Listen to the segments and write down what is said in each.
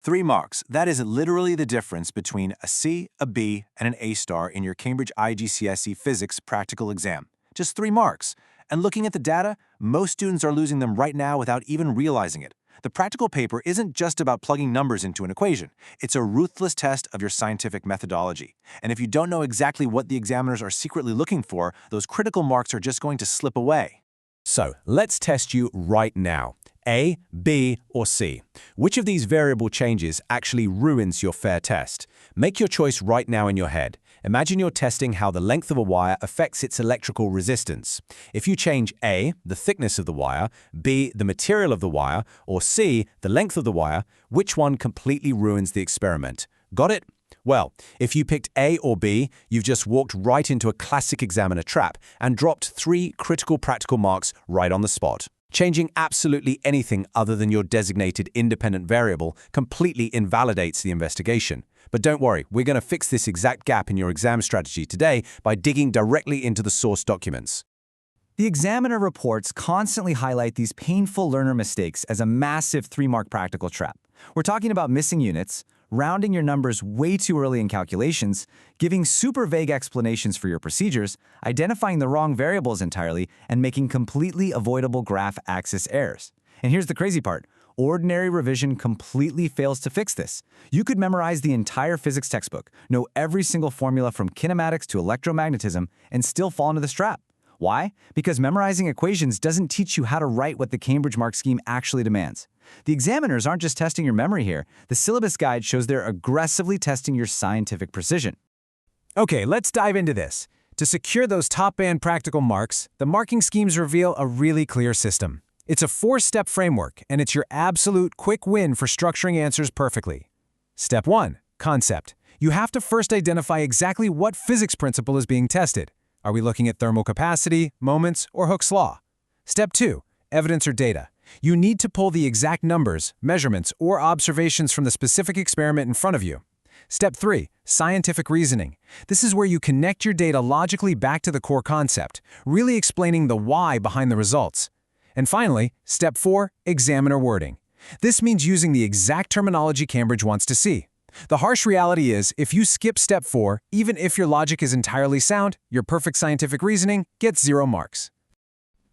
3 marks. That is literally the difference between a C, a B, and an A star in your Cambridge IGCSE Physics practical exam. Just 3 marks. And looking at the data, most students are losing them right now without even realizing it. The practical paper isn't just about plugging numbers into an equation. It's a ruthless test of your scientific methodology. And if you don't know exactly what the examiners are secretly looking for, those critical marks are just going to slip away. So, let's test you right now. A, B, or C? Which of these variable changes actually ruins your fair test? Make your choice right now in your head. Imagine you're testing how the length of a wire affects its electrical resistance. If you change A, the thickness of the wire, B, the material of the wire, or C, the length of the wire, which one completely ruins the experiment? Got it? Well, if you picked A or B, you've just walked right into a classic examiner trap and dropped 3 critical practical marks right on the spot. Changing absolutely anything other than your designated independent variable completely invalidates the investigation. But don't worry, we're going to fix this exact gap in your exam strategy today by digging directly into the source documents. The examiner reports constantly highlight these painful learner mistakes as a massive 3-mark practical trap. We're talking about missing units, rounding your numbers way too early in calculations, giving super vague explanations for your procedures, identifying the wrong variables entirely, and making completely avoidable graph axis errors. And here's the crazy part. Ordinary revision completely fails to fix this. You could memorize the entire physics textbook, know every single formula from kinematics to electromagnetism, and still fall into this trap. Why? Because memorizing equations doesn't teach you how to write what the Cambridge mark scheme actually demands. The examiners aren't just testing your memory here. The syllabus guide shows they're aggressively testing your scientific precision. Okay, let's dive into this. To secure those top-band practical marks, the marking schemes reveal a really clear system. It's a 4-step framework, and it's your absolute quick win for structuring answers perfectly. Step 1. Concept. You have to first identify exactly what physics principle is being tested. Are we looking at thermal capacity, moments, or Hooke's law? Step 2. Evidence or data. You need to pull the exact numbers, measurements, or observations from the specific experiment in front of you. Step 3. Scientific reasoning. This is where you connect your data logically back to the core concept, really explaining the why behind the results. And finally, Step 4. Examiner wording. This means using the exact terminology Cambridge wants to see. The harsh reality is, if you skip Step 4, even if your logic is entirely sound, your perfect scientific reasoning gets 0 marks.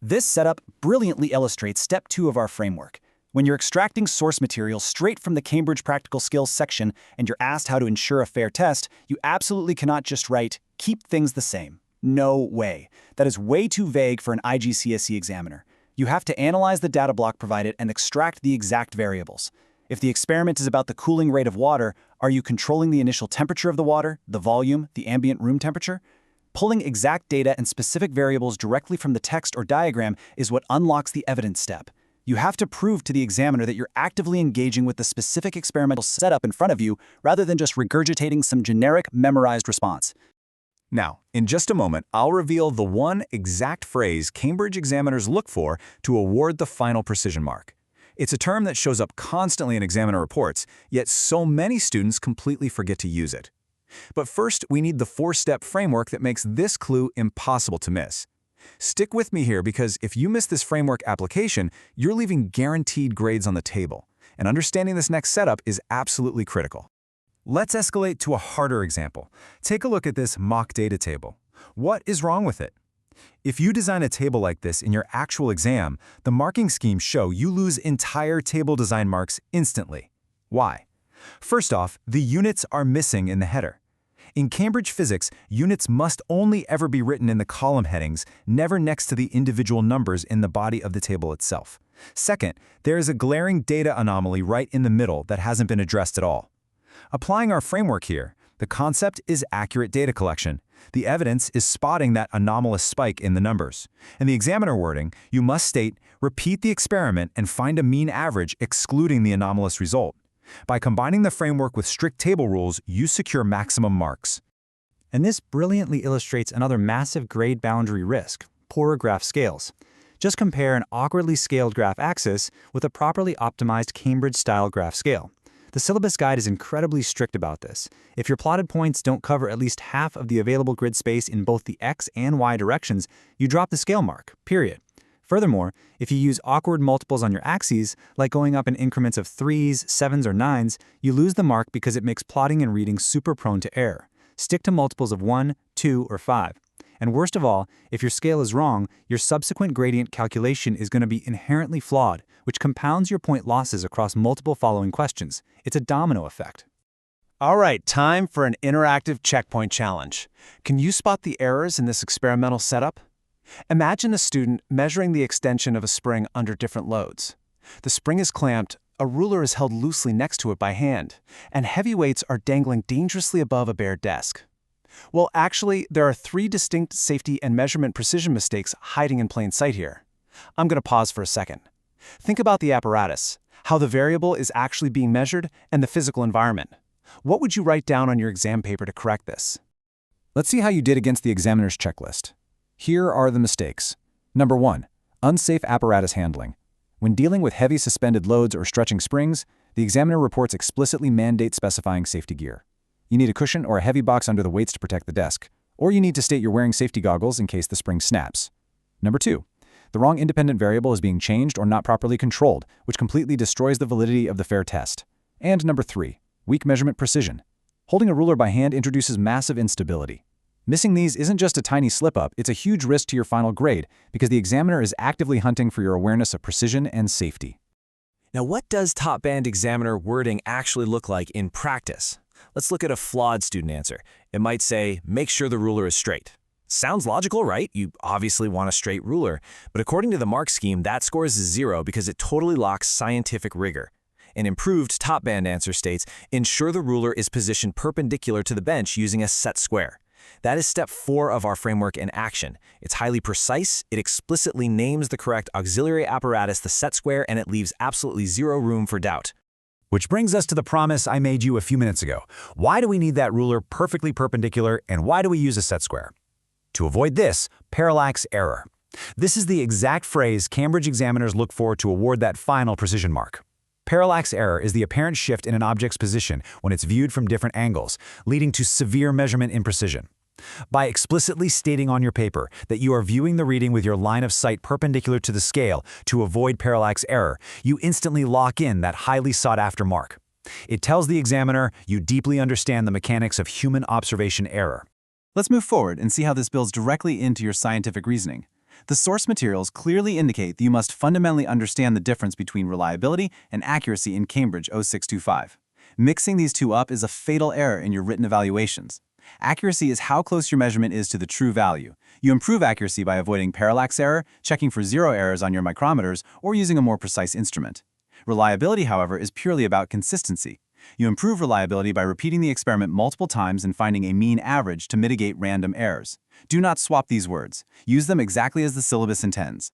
This setup brilliantly illustrates Step 2 of our framework. When you're extracting source material straight from the Cambridge Practical Skills section and you're asked how to ensure a fair test, you absolutely cannot just write, "keep things the same." No way. That is way too vague for an IGCSE examiner. You have to analyze the data block provided and extract the exact variables. If the experiment is about the cooling rate of water, are you controlling the initial temperature of the water, the volume, the ambient room temperature? Pulling exact data and specific variables directly from the text or diagram is what unlocks the evidence step. You have to prove to the examiner that you're actively engaging with the specific experimental setup in front of you rather than just regurgitating some generic, memorized response. Now, in just a moment, I'll reveal the one exact phrase Cambridge examiners look for to award the final precision mark. It's a term that shows up constantly in examiner reports, yet so many students completely forget to use it. But first, we need the 4-step framework that makes this clue impossible to miss. Stick with me here because if you miss this framework application, you're leaving guaranteed grades on the table. And understanding this next setup is absolutely critical. Let's escalate to a harder example. Take a look at this mock data table. What is wrong with it? If you design a table like this in your actual exam, the marking schemes show you lose entire table design marks instantly. Why? First off, the units are missing in the header. In Cambridge Physics, units must only ever be written in the column headings, never next to the individual numbers in the body of the table itself. Second, there is a glaring data anomaly right in the middle that hasn't been addressed at all. Applying our framework here, the concept is accurate data collection. The evidence is spotting that anomalous spike in the numbers. In the examiner wording, you must state, repeat the experiment and find a mean average excluding the anomalous result. By combining the framework with strict table rules, you secure maximum marks. And this brilliantly illustrates another massive grade boundary risk, poor graph scales. Just compare an awkwardly scaled graph axis with a properly optimized Cambridge-style graph scale. The syllabus guide is incredibly strict about this. If your plotted points don't cover at least half of the available grid space in both the x and y directions, you drop the scale mark, period. Furthermore, if you use awkward multiples on your axes, like going up in increments of 3s, 7s, or 9s, you lose the mark because it makes plotting and reading super prone to error. Stick to multiples of 1, 2, or 5. And worst of all, if your scale is wrong, your subsequent gradient calculation is going to be inherently flawed, which compounds your point losses across multiple following questions. It's a domino effect. All right, time for an interactive checkpoint challenge. Can you spot the errors in this experimental setup? Imagine a student measuring the extension of a spring under different loads. The spring is clamped, a ruler is held loosely next to it by hand, and heavy weights are dangling dangerously above a bare desk. Well, actually, there are 3 distinct safety and measurement precision mistakes hiding in plain sight here. I'm going to pause for a second. Think about the apparatus, how the variable is actually being measured, and the physical environment. What would you write down on your exam paper to correct this? Let's see how you did against the examiner's checklist. Here are the mistakes. Number 1. Unsafe apparatus handling. When dealing with heavy suspended loads or stretching springs, the examiner reports explicitly mandate specifying safety gear. You need a cushion or a heavy box under the weights to protect the desk, or you need to state you're wearing safety goggles in case the spring snaps. Number 2. The wrong independent variable is being changed or not properly controlled, which completely destroys the validity of the fair test. And number 3. Weak measurement precision. Holding a ruler by hand introduces massive instability. Missing these isn't just a tiny slip-up, it's a huge risk to your final grade because the examiner is actively hunting for your awareness of precision and safety. Now, what does top band examiner wording actually look like in practice? Let's look at a flawed student answer. It might say, make sure the ruler is straight. Sounds logical, right? You obviously want a straight ruler, but according to the mark scheme, that score is 0 because it totally lacks scientific rigor. An improved top band answer states, ensure the ruler is positioned perpendicular to the bench using a set square. That is step 4 of our framework in action. It's highly precise, it explicitly names the correct auxiliary apparatus, the set square, and it leaves absolutely 0 room for doubt. Which brings us to the promise I made you a few minutes ago. Why do we need that ruler perfectly perpendicular, and why do we use a set square? To avoid this, parallax error. This is the exact phrase Cambridge examiners look for to award that final precision mark. Parallax error is the apparent shift in an object's position when it's viewed from different angles, leading to severe measurement imprecision. By explicitly stating on your paper that you are viewing the reading with your line of sight perpendicular to the scale to avoid parallax error, you instantly lock in that highly sought-after mark. It tells the examiner you deeply understand the mechanics of human observation error. Let's move forward and see how this builds directly into your scientific reasoning. The source materials clearly indicate that you must fundamentally understand the difference between reliability and accuracy in Cambridge 0625. Mixing these two up is a fatal error in your written evaluations. Accuracy is how close your measurement is to the true value. You improve accuracy by avoiding parallax error, checking for 0 errors on your micrometers, or using a more precise instrument. Reliability, however, is purely about consistency. You improve reliability by repeating the experiment multiple times and finding a mean average to mitigate random errors. Do not swap these words. Use them exactly as the syllabus intends.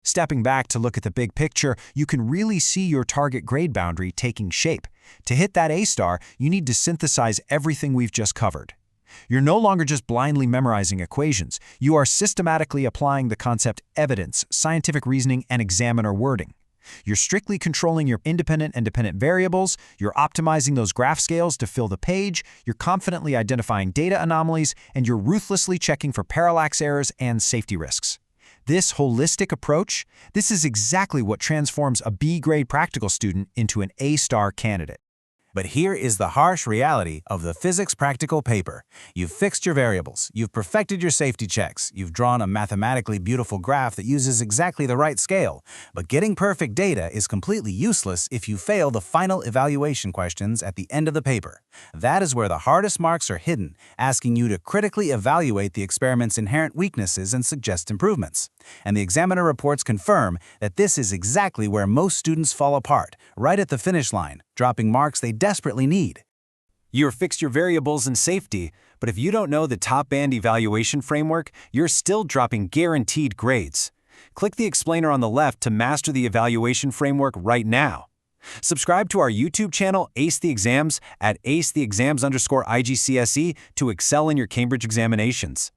Stepping back to look at the big picture, you can really see your target grade boundary taking shape. To hit that A-star, you need to synthesize everything we've just covered. You're no longer just blindly memorizing equations. You are systematically applying the concept evidence, scientific reasoning, and examiner wording. You're strictly controlling your independent and dependent variables, you're optimizing those graph scales to fill the page, you're confidently identifying data anomalies, and you're ruthlessly checking for parallax errors and safety risks. This holistic approach, this is exactly what transforms a B-grade practical student into an A-star candidate. But here is the harsh reality of the physics practical paper. You've fixed your variables, you've perfected your safety checks, you've drawn a mathematically beautiful graph that uses exactly the right scale. But getting perfect data is completely useless if you fail the final evaluation questions at the end of the paper. That is where the hardest marks are hidden, asking you to critically evaluate the experiment's inherent weaknesses and suggest improvements. And the examiner reports confirm that this is exactly where most students fall apart, right at the finish line, dropping marks they desperately need. You've fixed your variables and safety, but if you don't know the top band evaluation framework, you're still dropping guaranteed grades. Click the explainer on the left to master the evaluation framework right now. Subscribe to our YouTube channel, Ace the Exams, at acetheexams_IGCSE to excel in your Cambridge examinations.